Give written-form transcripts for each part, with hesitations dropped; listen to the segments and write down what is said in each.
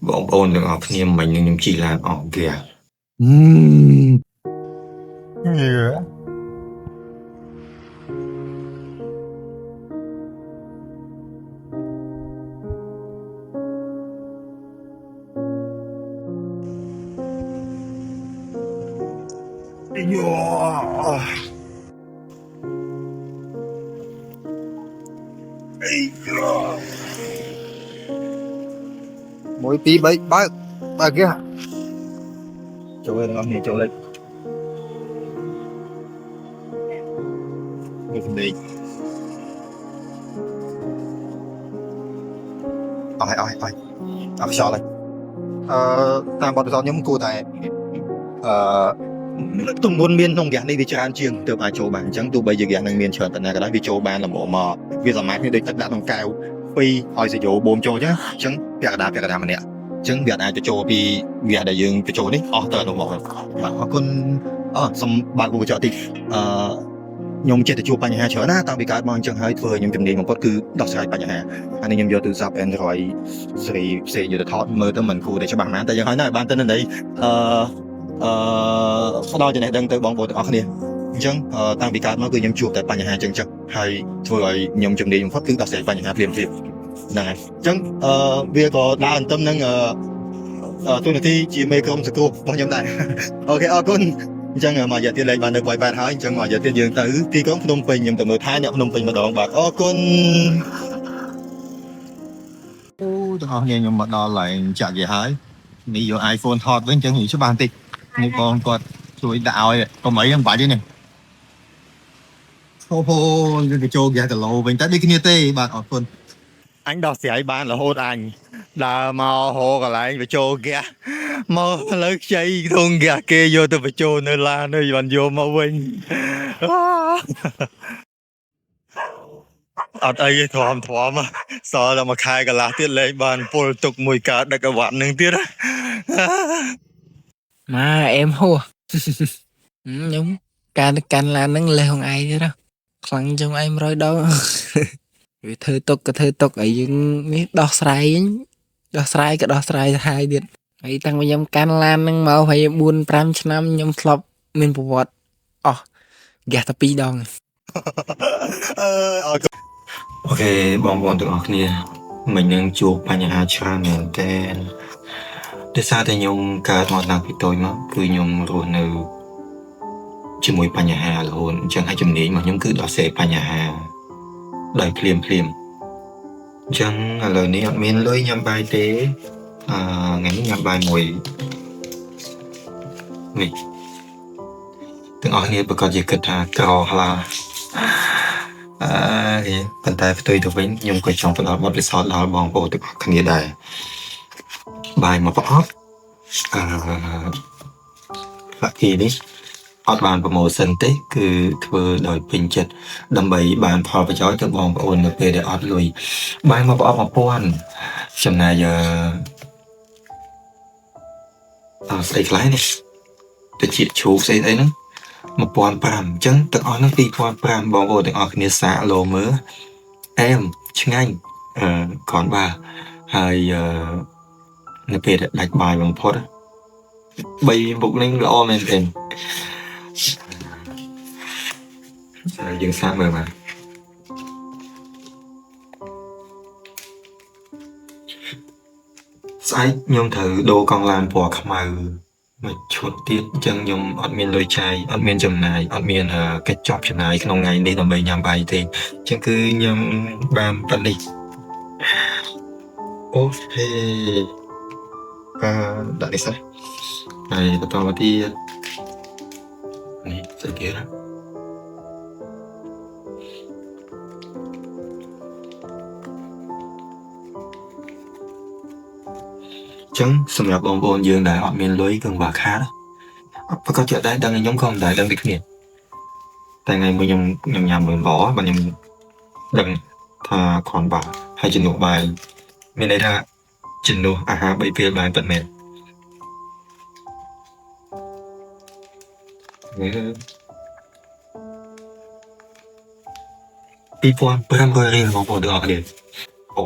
បងប្អូនទាំងអស់គ្នាមិញនឹងខ្ញុំជីឡានអស់ហ្គា Yeah. មួយពីរបីបើកគេចូលឯងអស់នេះចូលលេខនេះសម្លេងអស់ហើយអស់ខ្យល់ហើយតាមបទពិសោធន៍ខ្ញុំគួរតែទម្ងន់មានក្នុងហ្គាសនេះវាច្រើនជាងទើបអាចចូលបានអញ្ចឹងទោះបីជាហ្គាសនឹងមានច្រើនប៉ុណ្ណាក៏ដោយវាចូលបានល្មមមកវាសមត្ថភាពដូចទឹកដាក់ក្នុងកែវពីរឲ្យសេយោបូមចូលអញ្ចឹងពាក់កណ្ដាលម្នាក់អញ្ចឹងវាអាចទៅចូលពីហ្គាសដែលយើងទៅចូលនេះអស់ទៅនោះមកបាទអរគុណសូមបើកវូចតិចខ្ញុំចេះតែជួបបញ្ហាច្រើនណាតាំងពីកើតមកអញ្ចឹងហើយធ្វើឲ្យខ្ញុំជំនាញបំផុតគឺដោះស្រាយបញ្ហាអានេះខ្ញុំយកទូរស័ព្ទ Android សេរីផ្សេងយកទៅថតមើលទៅមិនគួរតែច្បាស់ណាស់តែយ៉ាងហោចណាស់បានទៅនៅនេះផ្ដល់ចំណេះដឹងទៅបងប្អូនទាំងអស់គ្នាអញ្ចឹងតាំងពីកើតមកគឺខ្ញុំជួបតែបញ្ហាអញ្ចឹងហើយធ្វើឲ្យខ្ញុំជំនាញបំផុតគឺដោះស្រាយបញ្ហាភ្លាមហ្នឹងហើយអញ្ចឹងវាក៏ដើរអន្ទឹមនឹងទូនាទីជាមេក្រុមសកលរបស់ខ្ញុំដែរអូខេអរគុណអញ្ចឹងមករយៈទៀតលេខបាននៅ88ហើយអញ្ចឹងមករយៈទៀតយើងទៅទីក្រុងភ្នំពេញខ្ញុំទៅមើលថែអ្នកភ្នំពេញម្ដងបាទអរគុណអូទាំងអស់គ្នាខ្ញុំមកដល់ឡើងចាក់គេហើយនេះយក iPhone ថតវិញអញ្ចឹងនិយាយច្បាស់បន្តិចនេះបងគាត់ជួយដាក់ឲ្យកុំអីហ្នឹងបាច់ទេនេះអូហូយើងទៅចូលហ្គាសគីឡូវិញតែដូចគ្នាទេបាទអរគុណអញដោះស្រាយបានរហូតអញដើរមកហៅកន្លែងបញ្ចូលហ្គាសមកឥឡូវខ្ចីធុងហ្គាសគេយកទៅបញ្ចូលនៅឡាននៅបានយកមកវិញអត់អីទេធំសល់តែមួយខែកន្លះទៀតលេខបានពុលទុកមួយកើតដឹកអវ៉ាត់នឹងទៀតម៉ាអេមហួសខ្ញុំការកាន់ឡានហ្នឹងលេះของឯងទៀតខ្លាំងជាងឯង100ដងវាធ្វើទុកក៏ធ្វើទុកឲ្យយើងនេះដោះស្រាយក៏ដោះស្រាយហើយទៀតហើយតាំងពីខ្ញុំកាន់ឡានហ្នឹងមកហើយ4 5ឆ្នាំខ្ញុំធ្លាប់មានប្រវត្តិអស់ហ្គាសតែ2ដងអូខេបងប្អូនទាំងអស់គ្នាមិញនឹងជួបបញ្ហាច្រើនមែនតើដោយសារតែខ្ញុំកើតមកតាំងពីតូចមកគឺខ្ញុំរស់នៅជាមួយបញ្ហារហូតអញ្ចឹងហើយជំនាញរបស់ខ្ញុំគឺដោះស្រាយបញ្ហាដោយភ្លាមអញ្ចឹងឥឡូវនេះអត់មានលុយញ៉ាំបាយទេថ្ងៃនេះញ៉ាំបាយមួយនេះទាំងអស់គ្នាប្រកាសជាគិតថាក្រហឡាប៉ុន្តែផ្ទុយទៅវិញខ្ញុំក៏ចង់ផ្ដល់បទពិសោធន៍ដល់បងប្អូនទាំងអស់គ្នាដែរបាយមកប្រអប់ឡាក់គីនេះអត់បានប្រម៉ូសិនទេគឺធ្វើដោយពេញចិត្តដើម្បីបានផលប្រយោជន៍ទៅបងប្អូននៅពេលដែលអត់លុយបាយមកប្រអប់1000ចំណាយស្អីខ្លះនេះទៅជាតិជ្រូកស្អីហ្នឹង1500អញ្ចឹងទាំងអស់ហ្នឹង2500បងប្អូនទាំងអស់គ្នាសាកលោមើលអែមឆ្ងាញ់គ្រាន់បើហើយនៅពេលដែលដាច់បាយបំផុត3មុខនេះល្អមែនទេយើងសាកមើលបាទស្អែកខ្ញុំត្រូវដូរកង់ឡានពណ៌ខ្មៅមួយឈុតទៀតអញ្ចឹងខ្ញុំអត់មានលុយចាយអត់មានចំណាយអត់មានកិច្ចចប់ចំណាយក្នុងថ្ងៃនេះដើម្បីញ៉ាំបាយទេអញ្ចឹងគឺខ្ញុំបានប៉ុណ្ណេះអូខេដាក់នេះសិនហើយបន្តមកទៀតនេះស្អីគេណាចឹងសម្រាប់បងប្អូនយើងដែលអត់មានលុយគឺបាក់ខាតប្រកាសជាដែរដឹងខ្ញុំក៏មិនដែរដឹងដូចគ្នាតែថ្ងៃមួយខ្ញុំញ៉ាំមិនល្អបាទខ្ញុំដឹងថាគ្រាន់បើហើយជំនួសបាយមានន័យថាជំនួសអាហារ3ពេលបានពិតមែន2500រៀលបងប្អូនទាំងអស់គ្នាអូ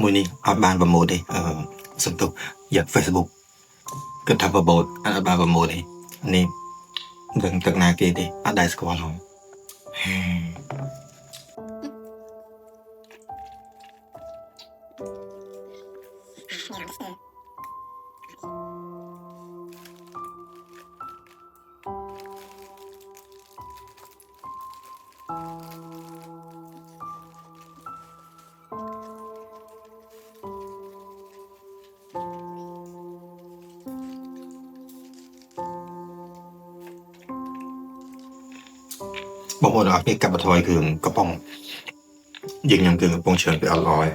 មួយនេះអត់បានប្រម៉ូទទេសំទុកយក Facebook គិតថាប្រម៉ូទអត់បានប្រម៉ូទទេនេះដឹងទឹកណាគេទេអត់ដែលស្គាល់ហងបងប្អូនទាំងអស់គ្នាកាត់បន្ថយគ្រឿងកំប៉ុងយើងញ៉ាំគ្រឿងកំប៉ុងច្រើនវាអត់ល្អទេ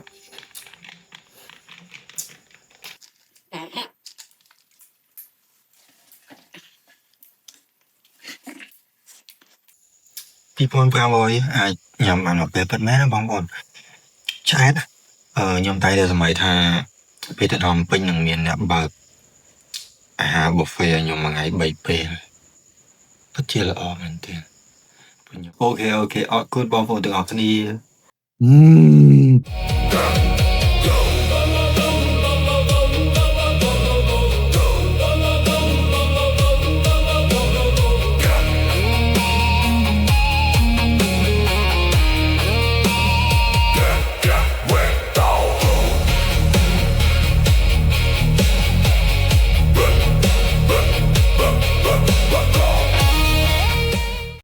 2,500អាចញ៉ាំបានមកពេលពិតមែនណាបងប្អូនឆ្អែតខ្ញុំតែតែសម័យថាពេលទៅដល់ពេញនឹងមានអ្នកបើកអាហារ buffet ឲ្យខ្ញុំមួយថ្ងៃ3ពេលពិតជាល្អមែនទែនអូខេអរគុណបងប្អូនទាំងអស់គ្នា